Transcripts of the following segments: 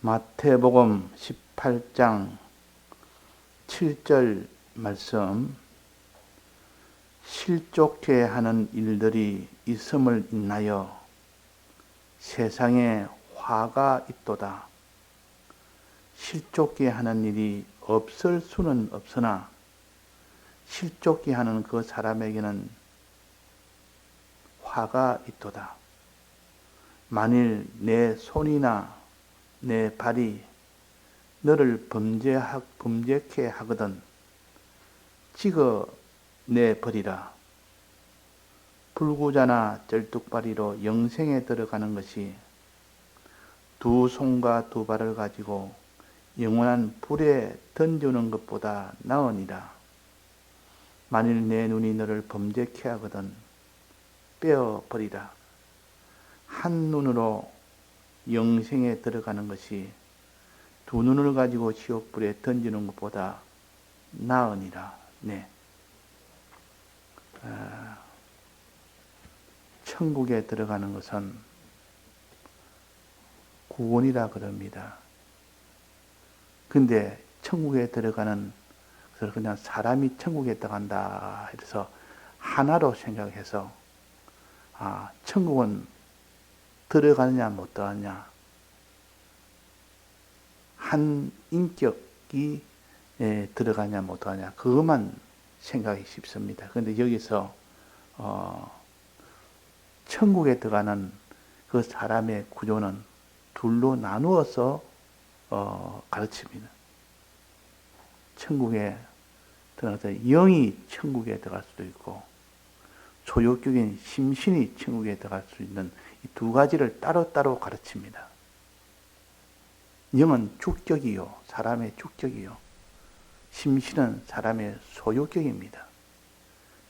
마태복음 18장 7절 말씀, 실족해 하는 일들이 있음을 인하여 세상에 화가 있도다. 실족해 하는 일이 없을 수는 없으나 실족해 하는 그 사람에게는 화가 있도다. 만일 내 손이나 내 발이 너를 범죄케 하거든 찍어내 버리라. 불구자나 쩔뚝발이로 영생에 들어가는 것이 두 손과 두 발을 가지고 영원한 불에 던지는 것보다 나으니라. 만일 내 눈이 너를 범죄케 하거든 빼어 버리라. 한 눈으로 영생에 들어가는 것이 두 눈을 가지고 지옥불에 던지는 것보다 나으니라. 네. 천국에 들어가는 것은 구원이라 그럽니다. 근데 천국에 들어가는 것을 그냥 사람이 천국에 들어간다 해서 하나로 생각해서 천국은 들어가느냐 못 들어가느냐, 한 인격이 들어가냐 못 들어가냐, 그것만 생각이 쉽습니다. 그런데 여기서 천국에 들어가는 그 사람의 구조는 둘로 나누어서 가르칩니다. 천국에 들어가서 영이 천국에 들어갈 수도 있고 소욕적인 심신이 천국에 들어갈 수 있는 이 두 가지를 따로따로 가르칩니다. 영은 주격이요, 사람의 주격이요. 심신은 사람의 소유격입니다.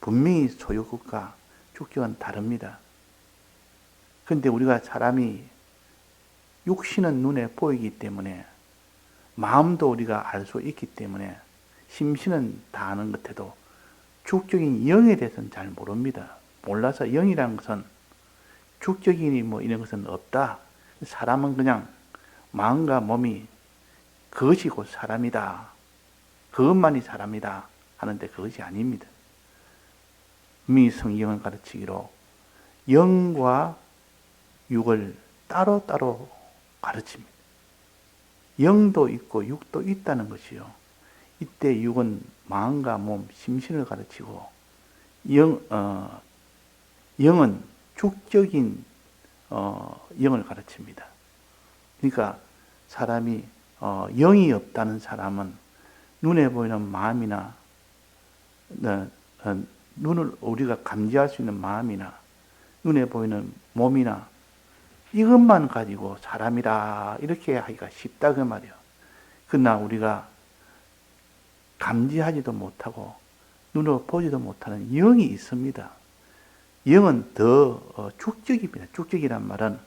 분명히 소유격과 주격은 다릅니다. 그런데 우리가 사람이 육신은 눈에 보이기 때문에 마음도 우리가 알 수 있기 때문에 심신은 다 아는 것 해도 주격인 영에 대해서는 잘 모릅니다. 몰라서 영이라는 것은 주격이니 뭐 이런 것은 없다. 사람은 그냥 마음과 몸이 그것이 곧 사람이다. 그것만이 사람이다 하는데 그것이 아닙니다. 성경은 가르치기로 영과 육을 따로따로 가르칩니다. 영도 있고 육도 있다는 것이요. 이때 육은 마음과 몸, 심신을 가르치고 영은 주격인 영을 가르칩니다. 그러니까 사람이 영이 없다는 사람은 눈에 보이는 마음이나 눈을 우리가 감지할 수 있는 마음이나 눈에 보이는 몸이나 이것만 가지고 사람이라 이렇게 하기가 쉽다 그 말이에요. 그러나 우리가 감지하지도 못하고 눈으로 보지도 못하는 영이 있습니다. 영은 더 주격입니다. 주격이란 말은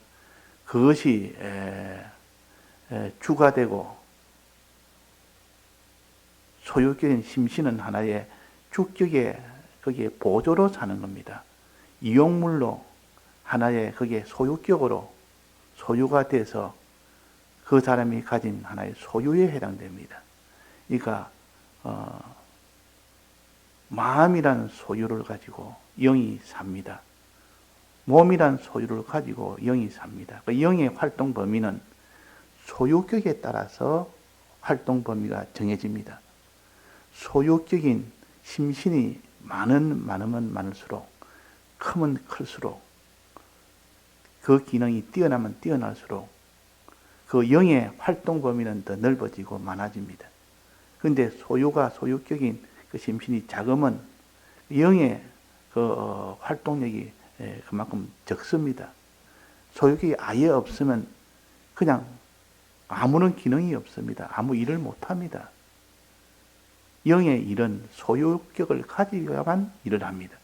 그것이 주가 되고 소유격인 심신은 하나의 주격의 거기에 보조로 사는 겁니다. 이용물로 하나의 거기에 소유격으로 소유가 돼서 그 사람이 가진 하나의 소유에 해당됩니다. 그러니까 마음이라는 소유를 가지고 영이 삽니다. 몸이란 소유를 가지고 영이 삽니다. 그 영의 활동 범위는 소유격에 따라서 활동 범위가 정해집니다. 소유격인 심신이 많으면 많을수록, 크면 클수록, 그 기능이 뛰어나면 뛰어날수록 그 영의 활동 범위는 더 넓어지고 많아집니다. 그런데 소유격인 그 심신이 작으면 영의 그 활동력이 그만큼 적습니다. 소유격이 아예 없으면 그냥 아무런 기능이 없습니다. 아무 일을 못합니다. 영의 일은 소유격을 가지고야만 일을 합니다.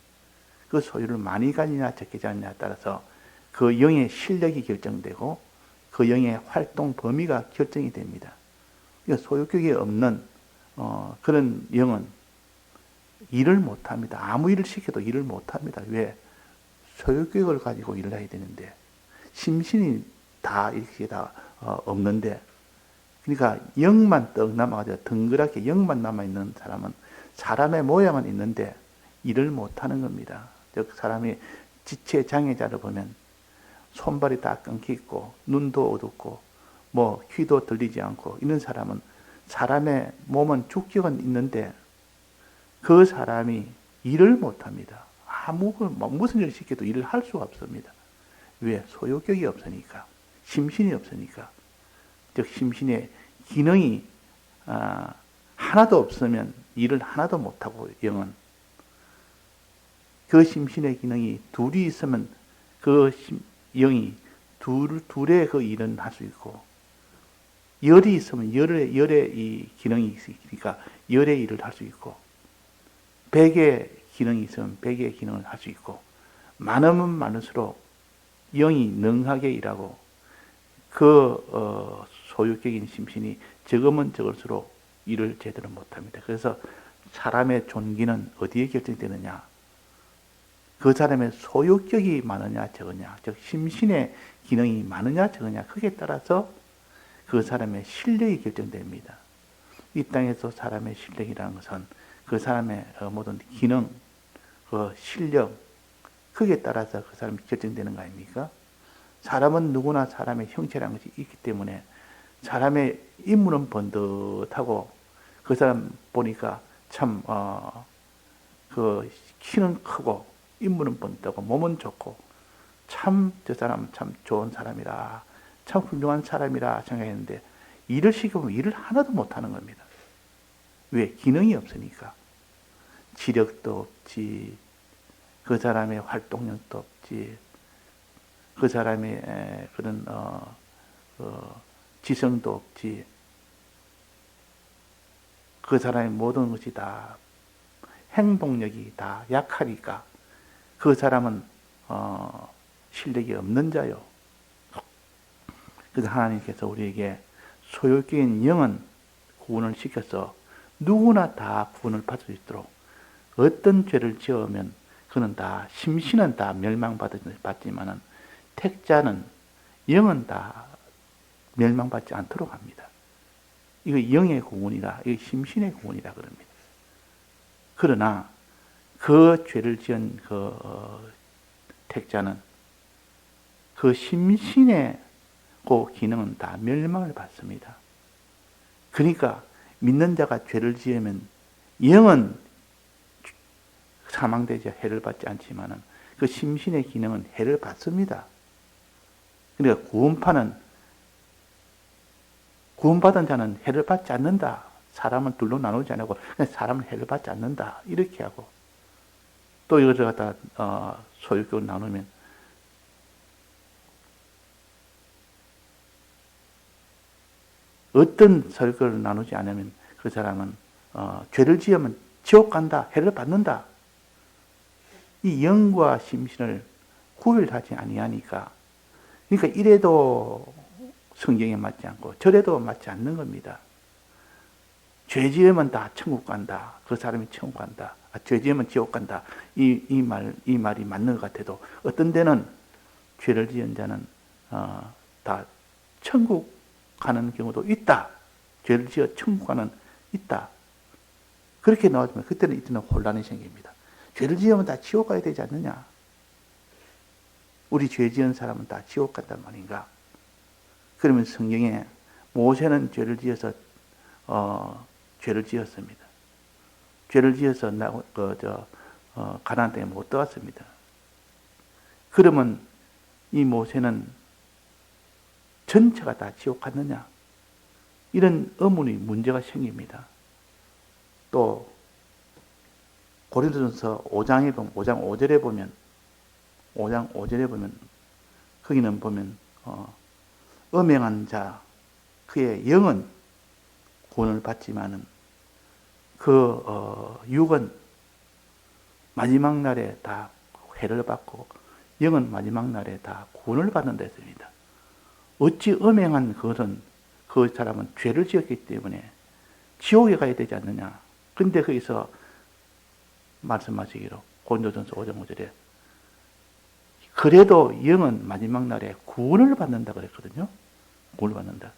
그 소유를 많이 가지냐 적게 가지냐에 따라서 그 영의 실력이 결정되고 그 영의 활동 범위가 결정이 됩니다. 그러니까 소유격이 없는 그런 영은 일을 못합니다. 아무 일을 시켜도 일을 못합니다. 왜? 소유격을 가지고 일을 해야 되는데 심신이 다 이렇게 다 없는데 그러니까 영만 떡 남아가지고 덩그랗게 영만 남아있는 사람은 사람의 모양은 있는데 일을 못하는 겁니다. 즉 사람이 지체 장애자를 보면 손발이 다 끊겨 있고 눈도 어둡고 뭐 귀도 들리지 않고 이런 사람은 사람의 몸은 주격은 있는데 그 사람이 일을 못합니다. 무슨 일을 시켜도 일을 할 수가 없습니다. 왜? 소유격이 없으니까. 심신이 없으니까. 즉 심신의 기능이 하나도 없으면 일을 하나도 못하고 영은 그 심신의 기능이 둘이 있으면 그 영이 둘의 그 일은 할 수 있고 열이 있으면 열의 이 기능이 있으니까 열의 일을 할 수 있고 100의 기능이 있으면 100의 기능을 할 수 있고 많으면 많을수록 영이 능하게 일하고 그 소유격인 심신이 적으면 적을수록 일을 제대로 못합니다. 그래서 사람의 존귀는 어디에 결정되느냐? 그 사람의 소유격이 많으냐 적으냐, 즉 심신의 기능이 많으냐 적으냐, 크게 따라서 그 사람의 실력이 결정됩니다. 이 땅에서 사람의 실력이라는 것은 그 사람의 모든 기능, 그 실력, 크게 따라서 그 사람이 결정되는 거 아닙니까? 사람은 누구나 사람의 형체라는 것이 있기 때문에 사람의 인물은 번듯하고 그 사람 보니까 참 그 키는 크고 인물은 번듯하고 몸은 좋고 참 저 사람은 참 좋은 사람이라 참 훌륭한 사람이라 생각했는데 일을 시켜보면 일을 하나도 못하는 겁니다. 왜? 기능이 없으니까. 지력도 없지, 그 사람의 활동력도 없지, 그 사람의 그런 지성도 없지, 그 사람의 모든 것이 다 행동력이 다 약하니까 그 사람은 실력이 없는 자요. 그래서 하나님께서 우리에게 소유격인 영은 구원을 시켜서 누구나 다 구원을 받을 수 있도록 어떤 죄를 지으면 그는 다 심신은 다 멸망받지만은 택자는 영은 다 멸망받지 않도록 합니다. 이거 영의 구원이라, 이거 심신의 구원이라 그럽니다. 그러나 그 죄를 지은 그 택자는 그 심신의 그 기능은 다 멸망을 받습니다. 그러니까 믿는 자가 죄를 지으면 영은 사망되지 해를 받지 않지만은 그 심신의 기능은 해를 받습니다. 그러니까 구원받은 자는 해를 받지 않는다. 사람은 둘로 나누지 않고 사람은 해를 받지 않는다. 이렇게 하고 또 이것을 갖다 소유격으로 나누면 어떤 소유격을 나누지 않으면 그 사람은 죄를 지으면 지옥 간다. 해를 받는다. 이 영과 심신을 구별하지 아니하니까 그러니까 이래도 성경에 맞지 않고 저래도 맞지 않는 겁니다. 죄 지으면 다 천국 간다. 그 사람이 천국 간다. 죄 지으면 지옥 간다. 이 말이 맞는 것 같아도 어떤 데는 죄를 지은 자는 다 천국 가는 경우도 있다. 죄를 지어 천국 가는 있다. 그렇게 나오지만 그때는 이때는 혼란이 생깁니다. 죄를 지으면 다 지옥 가야 되지 않느냐? 우리 죄 지은 사람은 다 지옥 간단 말인가? 그러면 성경에 모세는 죄를 지어서 죄를 지었습니다. 죄를 지어서 가나안 땅에 못 들어갔습니다. 그러면 이 모세는 전체가 다 지옥 갔느냐? 이런 의문이 문제가 생깁니다. 또 고린도전서 5장 5절에 보면 5장 5절에 보면 거기는 보면 음행한 자 그의 영은 구원을 받지만은 그 육은 마지막 날에 다 회를 받고 영은 마지막 날에 다 구원을 받는다 했습니다. 어찌 음행한 그것은 그 사람은 죄를 지었기 때문에 지옥에 가야 되지 않느냐. 근데 거기서 말씀하시기로 고린도전서 5장 5절에 그래도 영은 마지막 날에 구원을 받는다 그랬거든요. 구원을 받는다.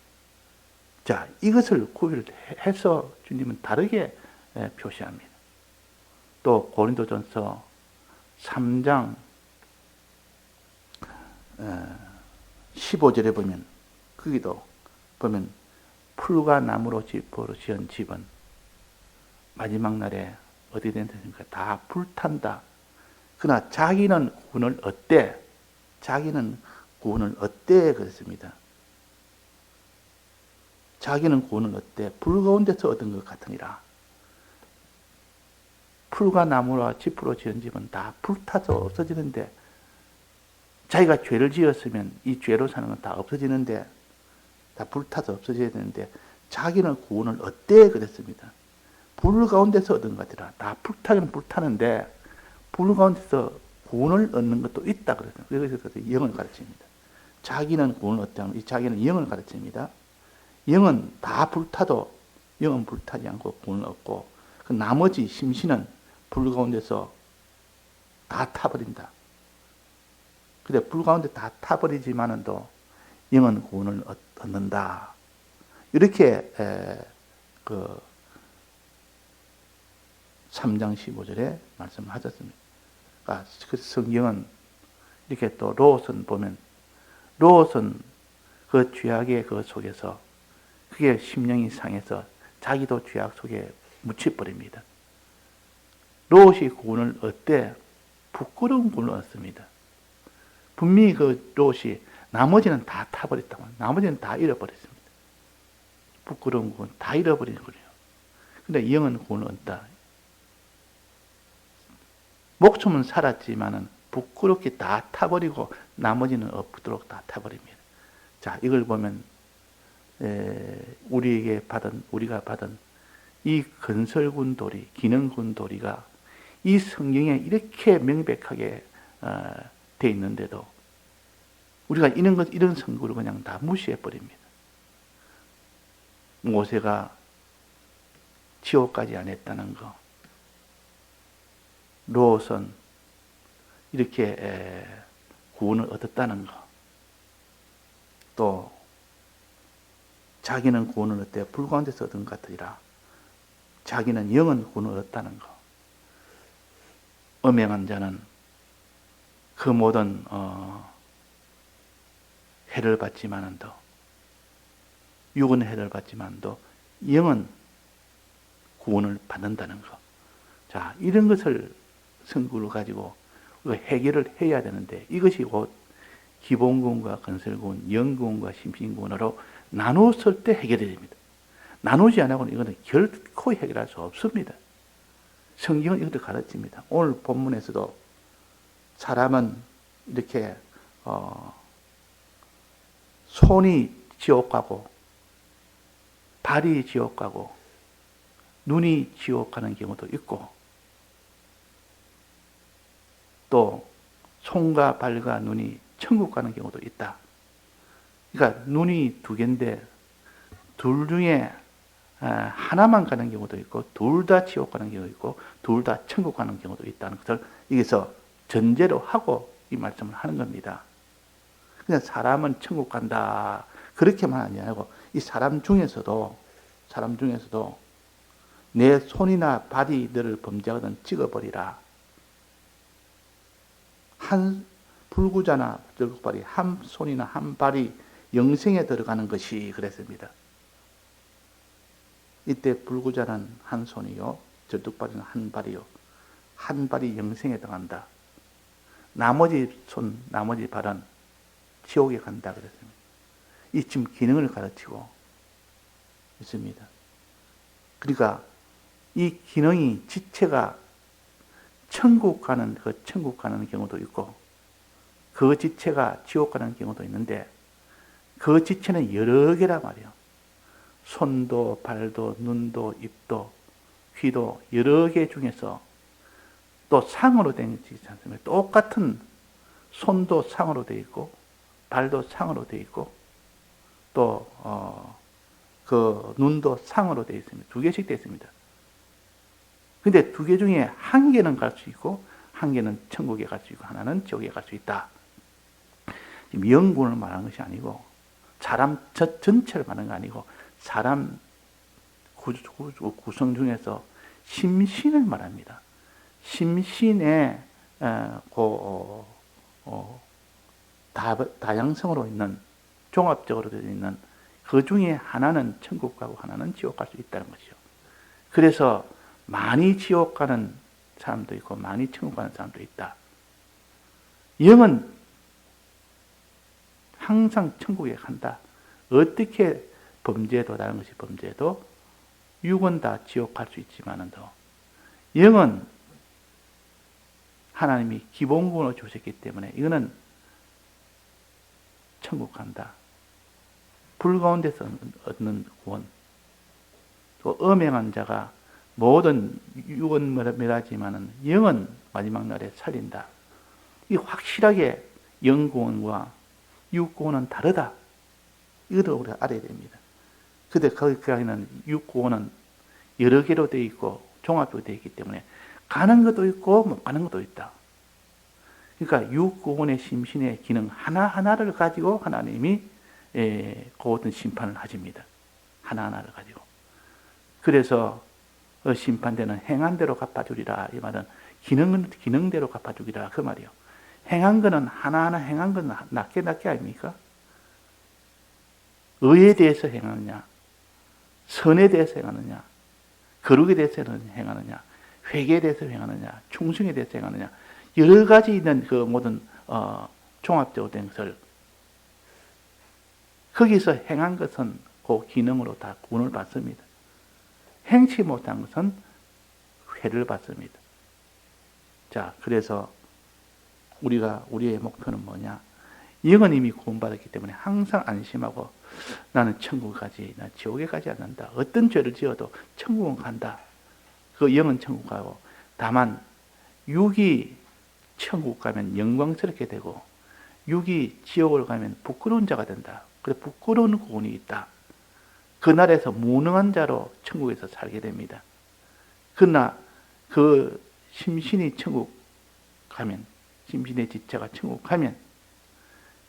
자, 이것을 구별해서 주님은 다르게 표시합니다. 또 고린도전서 3장 15절에 보면, 거기도 보면 풀과 나무로 지포로 지은 집은 마지막 날에 어디 된다니까 다 불탄다. 그러나 자기는 구원을 얻되, 자기는 구원을 얻되 그랬습니다. 자기는 구원을 얻되 불 가운데서 얻은 것 같으니라. 풀과 나무와 지푸로 지은 집은 다 불타서 없어지는데, 자기가 죄를 지었으면 이 죄로 사는 건 다 없어지는데, 다 불타서 없어져야 되는데, 자기는 구원을 얻되 그랬습니다. 불 가운데서 얻은 것이라. 다 불타긴 불타는데 불 가운데서 구원을 얻는 것도 있다 그랬어요. 그래서 영을 가르칩니다. 자기는 구원을 얻다는, 이 자기는 영을 가르칩니다. 영은 다 불타도 영은 불타지 않고 구원을 얻고, 그 나머지 심신은 불 가운데서 다 타버린다. 근데 불 가운데 다 타버리지만은 또 영은 구원을 얻는다. 이렇게 3장 15절에 말씀을 하셨습니다. 그러니까 그 성경은 이렇게 또 롯은 보면, 롯은 그 죄악의 그 속에서 그게 심령이 상해서 자기도 죄악 속에 묻혀버립니다. 롯이 구원을 얻되 부끄러운 구원을 얻습니다. 분명히 그 롯이 나머지는 다 타버렸다고, 나머지는 다 잃어버렸습니다. 부끄러운 구원 다 잃어버린 거예요. 근데 영은 구원을 얻다. 목숨은 살았지만은 부끄럽게 다 타버리고 나머지는 없도록 다 타버립니다. 자, 이걸 보면 우리가 받은 이 건설군 도리, 기능군 도리가 이 성경에 이렇게 명백하게 돼 있는데도 우리가 이런 성구를 그냥 다 무시해 버립니다. 모세가 지옥까지 안 했다는 거, 롯은 이렇게 구원을 얻었다는 거, 또 자기는 구원을 얻되 불 가운데서 얻은 것 같으리라. 자기는 영은 구원을 얻었다는 거. 음행한 자는 그 모든 해를 받지만은도, 육은 해를 받지만도 영은 구원을 받는다는 거. 자, 이런 것을 성구를 가지고 우리가 해결을 해야 되는데, 이것이 곧 기본구원과 건설구원, 영구원과 심신구원으로 나누었을 때 해결이 됩니다. 나누지 않고는 이거는 결코 해결할 수 없습니다. 성경은 이것을 가르칩니다. 오늘 본문에서도 사람은 이렇게 손이 지옥 가고 발이 지옥 가고 눈이 지옥 가는 경우도 있고, 또 손과 발과 눈이 천국 가는 경우도 있다. 그러니까 눈이 두 개인데 둘 중에 하나만 가는 경우도 있고, 둘 다 지옥 가는 경우도 있고, 둘 다 천국 가는 경우도 있다는 것을 여기서 전제로 하고 이 말씀을 하는 겁니다. 그냥 사람은 천국 간다 그렇게만 하지 않고, 이 사람 중에서도 내 손이나 발이 너를 범죄하거든 찍어버리라. 한 불구자나 절국발이 한 손이나 한 발이 영생에 들어가는 것이 그랬습니다. 이때 불구자는 한 손이요, 절뚝발은 한 발이요. 한 발이 영생에 들어간다. 나머지 손, 나머지 발은 지옥에 간다 그랬습니다. 이 지금 기능을 가르치고 있습니다. 그러니까 이 기능이 지체가 천국 가는 경우도 있고, 그 지체가 지옥 가는 경우도 있는데, 그 지체는 여러 개란 말이에요. 손도 발도 눈도 입도 귀도 여러 개 중에서 또 상으로 된 것이 있지 않습니까? 똑같은 손도 상으로 되어 있고 발도 상으로 되어 있고 또 그 눈도 상으로 되어 있습니다. 두 개씩 되어 있습니다. 근데 두 개 중에 한 개는 갈 수 있고 한 개는 천국에 갈 수 있고 하나는 지옥에 갈 수 있다. 지금 영구를 말하는 것이 아니고 사람 전체를 말하는 거 아니고 사람 구성 중에서 심신을 말합니다. 심신의 다양성으로 있는, 종합적으로 되어 있는 그 중에 하나는 천국 가고 하나는 지옥 갈 수 있다는 것이죠. 그래서 많이 지옥 가는 사람도 있고 많이 천국 가는 사람도 있다. 영은 항상 천국에 간다. 어떻게 범죄도, 다른 것이 범죄도 육은 다 지옥 갈 수 있지만은 더 영은 하나님이 기본구원을 주셨기 때문에 이거는 천국 간다. 불 가운데서 얻는 구원. 또 엄행한 자가 모든 육은 멸하지만은 영은 마지막 날에 살린다. 이 확실하게 영구원과 육구원은 다르다. 이것을 우리가 알아야 됩니다. 근데 거기까지는 육구원은 여러 개로 되어 있고 종합적으로 되어 있기 때문에 가는 것도 있고 못 가는 것도 있다. 그러니까 육구원의 심신의 기능 하나하나를 가지고 하나님이 그 어떤 심판을 하십니다. 하나하나를 가지고. 그래서 심판대는 행한 대로 갚아주리라. 이 말은 기능대로 갚아주리라. 그 말이요. 행한 거는 하나하나 행한 건 낮게 아닙니까? 의에 대해서 행하느냐, 선에 대해서 행하느냐, 거룩에 대해서 행하느냐, 회개에 대해서 행하느냐, 충성에 대해서 행하느냐, 여러 가지 있는 그 모든 종합적으로 된 것을 거기서 행한 것은 그 기능으로 다 구원을 받습니다. 행치 못한 것은 회를 받습니다. 자, 그래서 우리의 목표는 뭐냐? 영은 이미 구원받았기 때문에 항상 안심하고 나는 천국 가지, 나 지옥에 가지 않는다. 어떤 죄를 지어도 천국은 간다. 그 영은 천국 가고, 다만 육이 천국 가면 영광스럽게 되고 육이 지옥을 가면 부끄러운 자가 된다. 그래 부끄러운 구원이 있다. 그날에서 무능한 자로 천국에서 살게 됩니다. 그러나 그 심신이 천국 가면, 심신의 지체가 천국 가면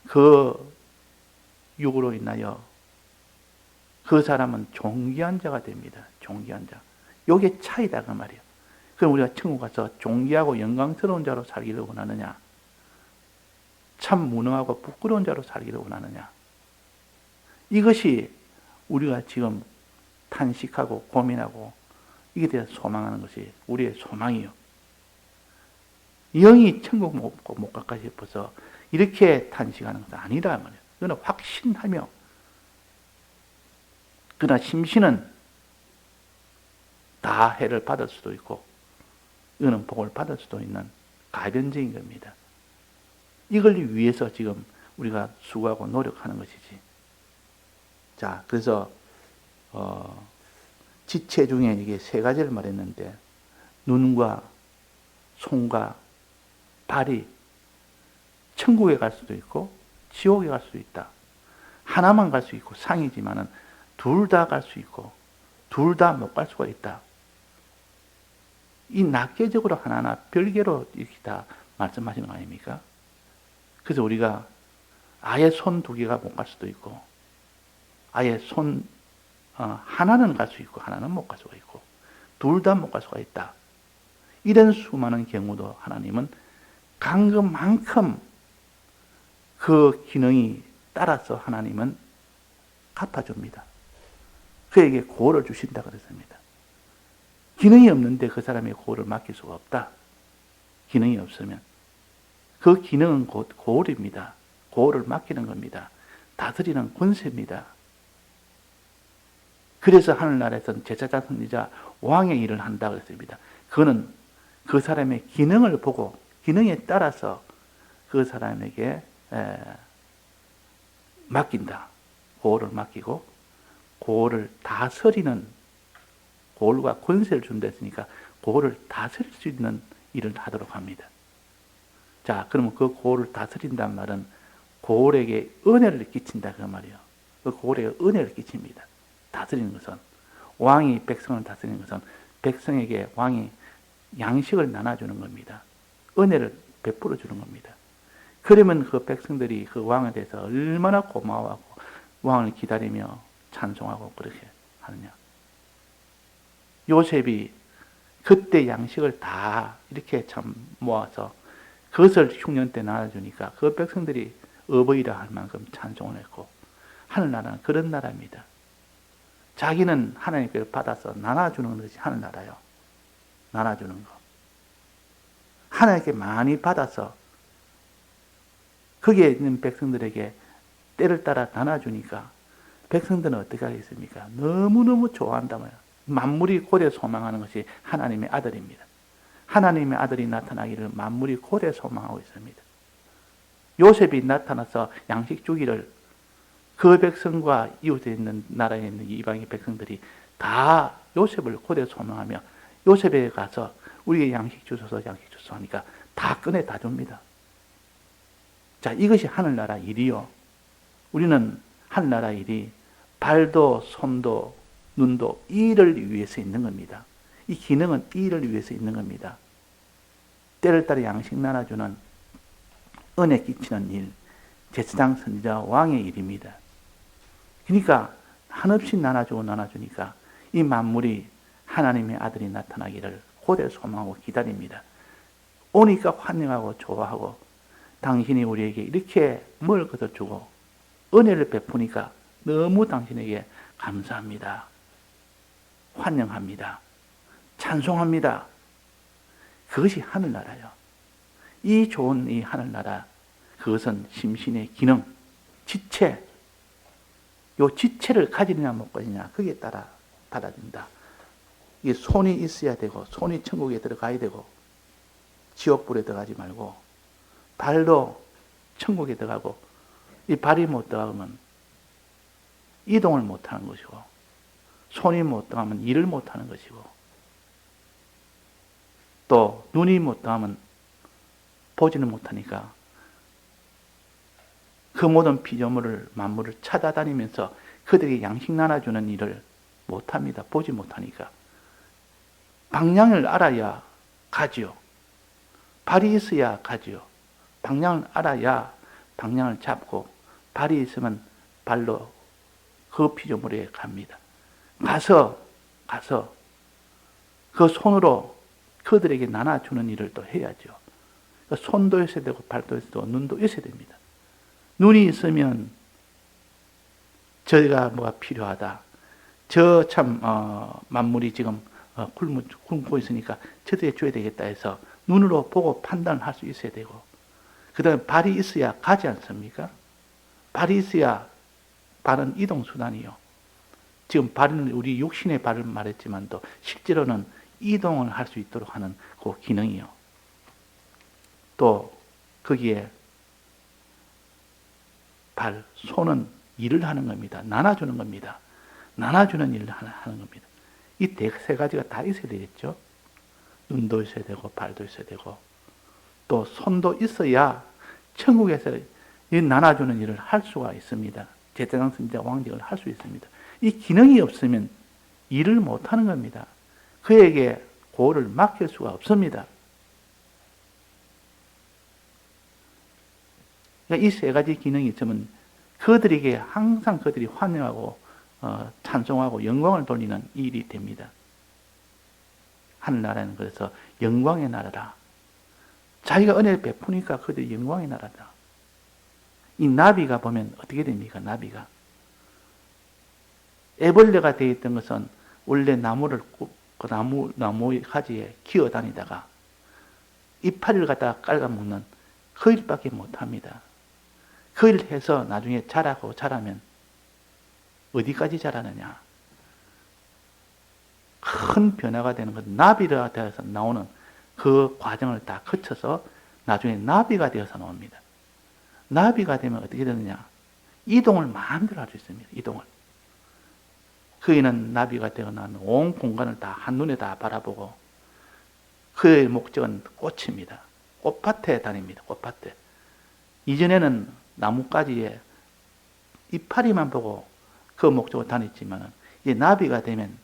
그 육으로 인하여 그 사람은 존귀한 자가 됩니다. 존귀한 자. 요게 차이다 그 말이에요. 그럼 우리가 천국 가서 존귀하고 영광스러운 자로 살기를 원하느냐? 참 무능하고 부끄러운 자로 살기를 원하느냐? 이것이 우리가 지금 탄식하고 고민하고 이게 대해서 소망하는 것이 우리의 소망이요. 영이 천국 못 갈까 싶어서 이렇게 탄식하는 것은 아니다 말이에요. 이거는 확신하며, 그러나 심신은 다 해를 받을 수도 있고 이거는 복을 받을 수도 있는 가변적인 겁니다. 이걸 위해서 지금 우리가 수고하고 노력하는 것이지. 자, 그래서 지체 중에 이게 세 가지를 말했는데 눈과 손과 발이 천국에 갈 수도 있고 지옥에 갈 수도 있다. 하나만 갈 수 있고 상이지만은 둘 다 갈 수 있고 둘 다 못 갈 수가 있다. 이 낱개적으로 하나하나 별개로 이렇게 다 말씀하시는 거 아닙니까? 그래서 우리가 아예 손 두 개가 못 갈 수도 있고 아예 손 하나는 갈 수 있고 하나는 못 갈 수가 있고 둘 다 못 갈 수가 있다. 이런 수많은 경우도 하나님은 간 것만큼 그 기능이 따라서 하나님은 갚아줍니다. 그에게 고를 주신다 그랬습니다. 기능이 없는데 그 사람의 고를 맡길 수가 없다. 기능이 없으면. 그 기능은 곧 고을입니다. 고을을 맡기는 겁니다. 다스리는 권세입니다. 그래서 하늘나라에서는 제사장, 선지자, 왕의 일을 한다 그랬습니다. 그거는 그 사람의 기능을 보고 기능에 따라서 그 사람에게 맡긴다. 고을을 맡기고 고을을 다스리는, 고을과 권세를 준다 했으니까 고을을 다스릴 수 있는 일을 하도록 합니다. 자, 그러면 그 고을을 다스린다는 말은 고을에게 은혜를 끼친다 그 말이에요. 그 고을에게 은혜를 끼칩니다. 다스리는 것은, 왕이 백성을 다스리는 것은 백성에게 왕이 양식을 나눠주는 겁니다. 은혜를 베풀어 주는 겁니다. 그러면 그 백성들이 그 왕에 대해서 얼마나 고마워하고 왕을 기다리며 찬송하고 그렇게 하느냐? 요셉이 그때 양식을 다 이렇게 참 모아서 그것을 흉년 때 나눠주니까 그 백성들이 어버이라 할 만큼 찬송을 했고, 하늘나라는 그런 나라입니다. 자기는 하나님께 받아서 나눠주는 것이 하늘나라요. 나눠주는 거. 하나님께 많이 받아서 거기에 있는 백성들에게 때를 따라 나눠주니까 백성들은 어떻게 하겠습니까? 너무너무 좋아한다고요. 만물이 고대 소망하는 것이 하나님의 아들입니다. 하나님의 아들이 나타나기를 만물이 고대 소망하고 있습니다. 요셉이 나타나서 양식 주기를 그 백성과 이웃에 있는 나라에 있는 이방의 백성들이 다 요셉을 고대 소망하며 요셉에 가서 우리에게 양식 주소서 양식 주소서 하니까 다 꺼내 다 줍니다. 자, 이것이 하늘나라 일이요. 우리는 하늘나라 일이 발도 손도 눈도 이 일을 위해서 있는 겁니다. 이 기능은 이 일을 위해서 있는 겁니다. 때를 따라 양식 나눠주는 은혜 끼치는 일, 제사장 선지자 왕의 일입니다. 그러니까 한없이 나눠주니까 이 만물이 하나님의 아들이 나타나기를 고대 소망하고 기다립니다. 오니까 환영하고 좋아하고 당신이 우리에게 이렇게 뭘 거둬주고 은혜를 베푸니까 너무 당신에게 감사합니다. 환영합니다. 찬송합니다. 그것이 하늘나라요. 이 좋은 이 하늘나라, 그것은 심신의 기능, 지체, 요 지체를 가지느냐 못 가지냐 거기에 따라 달라진다. 이게 손이 있어야 되고 손이 천국에 들어가야 되고 지옥불에 들어가지 말고 발도 천국에 들어가고 이 발이 못 들어가면 이동을 못하는 것이고 손이 못 들어가면 일을 못하는 것이고 또 눈이 못 들어가면 보지는 못하니까 그 모든 피조물을 만물을 찾아다니면서 그들에게 양식 나눠주는 일을 못합니다. 보지 못하니까. 방향을 알아야 가지요. 발이 있어야 가지요. 방향을 알아야 방향을 잡고 발이 있으면 발로 그 피조물에 갑니다. 가서 그 손으로 그들에게 나눠주는 일을 또 해야죠. 손도 있어야 되고 발도 있어야 되고 눈도 있어야 됩니다. 눈이 있으면 저희가 뭐가 필요하다. 저 참 만물이 지금 굶고 있으니까 저들에게 줘야 되겠다 해서 눈으로 보고 판단을 할 수 있어야 되고 그 다음에 발이 있어야 가지 않습니까? 발이 있어야 발은 이동수단이요. 지금 발은 우리 육신의 발을 말했지만도 실제로는 이동을 할 수 있도록 하는 그 기능이요. 또 거기에 발, 손은 일을 하는 겁니다. 나눠주는 겁니다. 나눠주는 일을 하는 겁니다. 이 세 가지가 다 있어야 되겠죠. 눈도 있어야 되고 발도 있어야 되고 또 손도 있어야 천국에서 이 나눠주는 일을 할 수가 있습니다. 제사장 선지자 왕직을 할 수 있습니다. 이 기능이 없으면 일을 못하는 겁니다. 그에게 고를 맡길 수가 없습니다. 그러니까 이 세 가지 기능이 있으면 그들에게 항상 그들이 환영하고 찬송하고 영광을 돌리는 일이 됩니다. 하늘나라는 그래서 영광의 나라다. 자기가 은혜를 베푸니까 그들이 영광의 나라다. 이 나비가 보면 어떻게 됩니까? 나비가 애벌레가 되어 있던 것은 원래 나무를 그 나무의 가지에 기어다니다가 이파리를 갖다가 깔아먹는 그 일밖에 못합니다. 그 일을 해서 나중에 자라면 어디까지 자라느냐? 큰 변화가 되는 것, 나비가 되어서 나오는 그 과정을 다 거쳐서 나중에 나비가 되어서 나옵니다. 나비가 되면 어떻게 되느냐? 이동을 마음대로 할 수 있습니다. 이동을. 그이는 나비가 되어 나는 온 공간을 다 한눈에 다 바라보고 그의 목적은 꽃입니다. 꽃밭에 다닙니다. 꽃밭에. 이전에는 나뭇가지에 이파리만 보고 그 목적으로 다녔지만 이제 나비가 되면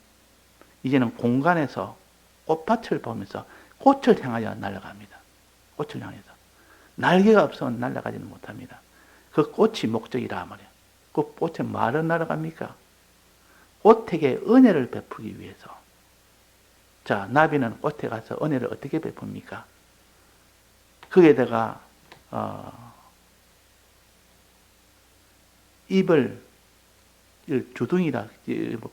이제는 공간에서 꽃밭을 보면서 꽃을 향하여 날아갑니다. 꽃을 향해서. 날개가 없으면 날아가지는 못합니다. 그 꽃이 목적이라 말이에요. 그 꽃에 뭐하러 날아갑니까? 꽃에게 은혜를 베푸기 위해서. 자, 나비는 꽃에 가서 은혜를 어떻게 베풉니까? 거기에다가 잎을 주둥이라,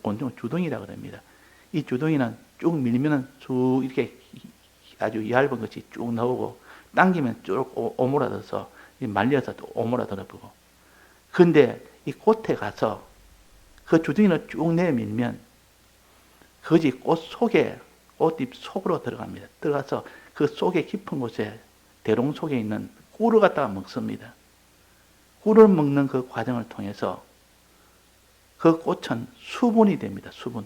곤충 주둥이라 그럽니다. 이 주둥이는 쭉 밀면은 쭉 이렇게 아주 얇은 것이 쭉 나오고, 당기면 쭉 오므라져서 말려서 또 오므라들어 보고. 근데 이 꽃에 가서 그 주둥이를 쭉 내밀면 그것이 꽃 속에, 꽃잎 속으로 들어갑니다. 들어가서 그 속에 깊은 곳에 대롱 속에 있는 꿀을 갖다가 먹습니다. 꿀을 먹는 그 과정을 통해서 그 꽃은 수분이 됩니다. 수분.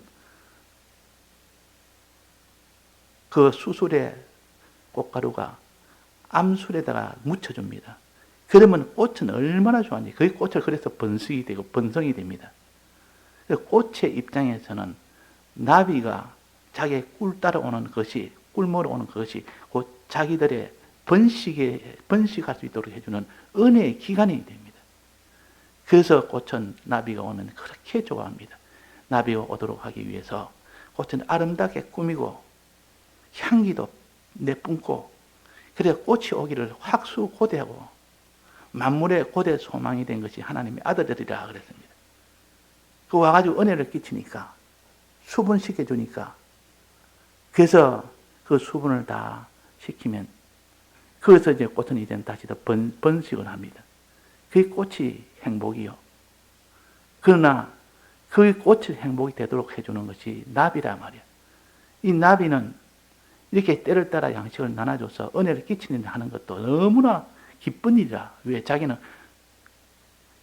그 수술의 꽃가루가 암술에다가 묻혀줍니다. 그러면 꽃은 얼마나 좋아하는지, 그 꽃을 그래서 번식이 되고 번성이 됩니다. 꽃의 입장에서는 나비가 자기의 꿀 따라오는 것이, 꿀 먹으러 오는 것이 곧 자기들의 번식할 수 있도록 해주는 은혜의 기간이 됩니다. 그래서 꽃은 나비가 오면 그렇게 좋아합니다. 나비가 오도록 하기 위해서 꽃은 아름답게 꾸미고 향기도 내뿜고, 그래서 꽃이 오기를 확수고대하고 만물의 고대 소망이 된 것이 하나님의 아들들이라 그랬습니다. 그 와가지고 은혜를 끼치니까, 수분시켜주니까, 그래서 그 수분을 다 시키면, 그래서 이제 꽃은 이제 다시 더 번식을 합니다. 그 꽃이 행복이요. 그러나 그 꽃이 행복이 되도록 해주는 것이 나비라 말이야. 이 나비는 이렇게 때를 따라 양식을 나눠줘서 은혜를 끼치는 하는 것도 너무나 기쁜 일이라. 왜? 자기는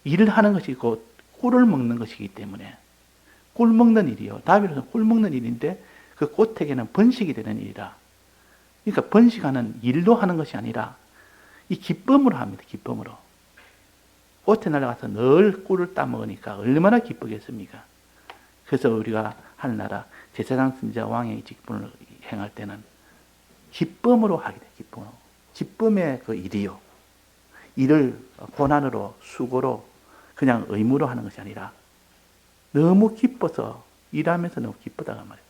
일을 하는 것이 곧 꿀을 먹는 것이기 때문에. 꿀 먹는 일이요. 나비로서는 꿀 먹는 일인데 그 꽃에게는 번식이 되는 일이라. 그러니까 번식하는 일도 하는 것이 아니라 이 기쁨으로 합니다. 기쁨으로. 꽃에 날아가서 늘 꿀을 따먹으니까 얼마나 기쁘겠습니까? 그래서 우리가 하늘나라 제사장 선지자 왕의 직분을 행할 때는 기쁨으로 하게 돼. 기쁨으로. 기쁨의 그 일이요. 일을 고난으로, 수고로, 그냥 의무로 하는 것이 아니라 너무 기뻐서 일하면서 너무 기쁘다가 말이에요.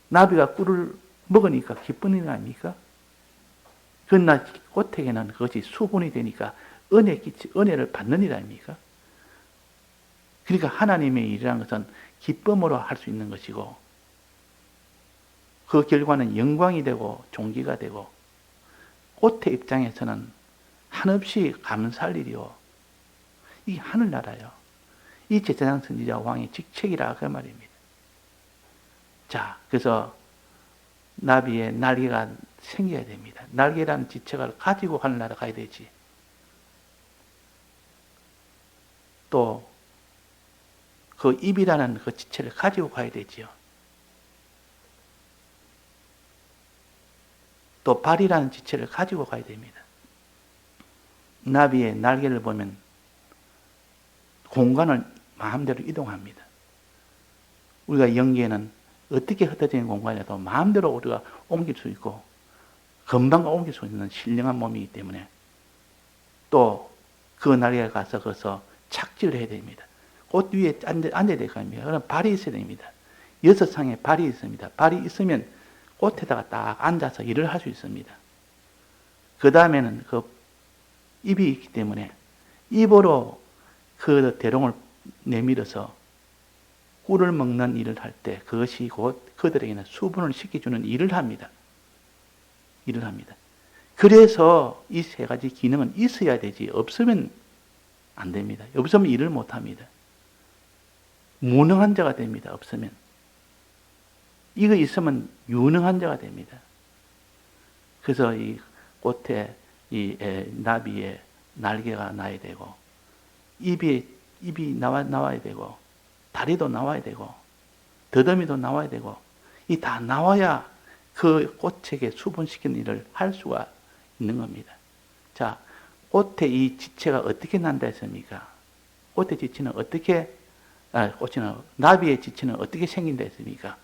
나비가 꿀을 먹으니까 기쁜 일 아닙니까? 그러나 꽃에게는 그것이 수분이 되니까 은혜를 받는 일 아닙니까? 그러니까 하나님의 일이라는 것은 기쁨으로 할 수 있는 것이고, 그 결과는 영광이 되고 존귀가 되고, 꽃의 입장에서는 한없이 감사할 일이요. 이게 하늘나라요. 이 제사장 선지자 왕의 직책이라 그 말입니다. 자, 그래서 나비의 날개가 생겨야 됩니다. 날개라는 지체를 가지고 하늘나라 가야 되지. 또 그 입이라는 그 지체를 가지고 가야 되지요. 또 발이라는 지체를 가지고 가야 됩니다. 나비의 날개를 보면 공간을 마음대로 이동합니다. 우리가 연기에는 어떻게 흩어진 공간에도 마음대로 우리가 옮길 수 있고 금방 옮길 수 있는 신령한 몸이기 때문에 또 그 날개가 가서 거기서 착지를 해야 됩니다. 꽃 위에 앉아야 될 거 아닙니까? 그럼 발이 있어야 됩니다. 6상의 발이 있습니다. 발이 있으면 꽃에다가 딱 앉아서 일을 할 수 있습니다. 그 다음에는 그 입이 있기 때문에 입으로 그 대롱을 내밀어서 꿀을 먹는 일을 할 때 그것이 곧 그들에게는 수분을 시켜주는 일을 합니다. 일을 합니다. 그래서 이 세 가지 기능은 있어야 되지 없으면 안 됩니다. 없으면 일을 못 합니다. 무능한 자가 됩니다. 없으면. 이거 있으면 유능한 자가 됩니다. 그래서 이 꽃에 이 나비의 날개가 나야 되고 입이 나와야 되고 다리도 나와야 되고 더듬이도 나와야 되고 이 다 나와야 그 꽃에게 수분시키는 일을 할 수가 있는 겁니다. 자, 꽃의 이 지체가 어떻게 난다 했습니까? 꽃의 지체는 나비의 지체는 어떻게 생긴다 했습니까?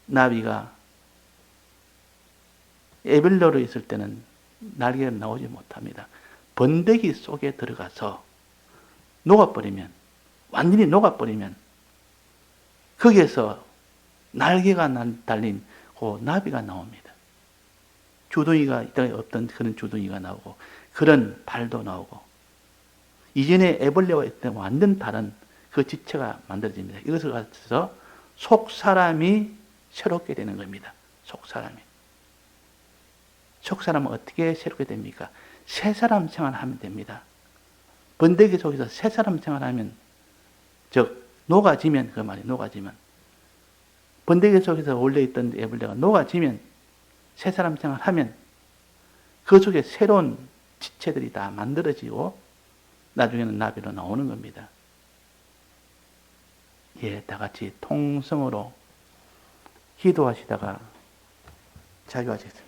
나비가 에벨로로 있을 때는 날개가 나오지 못합니다. 번데기 속에 들어가서 녹아버리면, 완전히 녹아버리면 거기에서 날개가 달린 그 나비가 나옵니다. 주둥이가 이 땅에 없던 그런 주둥이가 나오고 그런 발도 나오고 이전에 애벌레와 있던 완전 다른 그 지체가 만들어집니다. 이것을 가지고 속 사람이 새롭게 되는 겁니다. 속 사람이. 속 사람은 어떻게 새롭게 됩니까? 새 사람 생활하면 됩니다. 번데기 속에서 새 사람 생활하면, 즉 녹아지면, 그 말이 녹아지면, 번데기 속에서 원래 있던 애벌레가 녹아지면, 새 사람 생활하면 그 속에 새로운 지체들이 다 만들어지고 나중에는 나비로 나오는 겁니다. 예, 다 같이 통성으로 기도하시다가 자유하시겠습니다.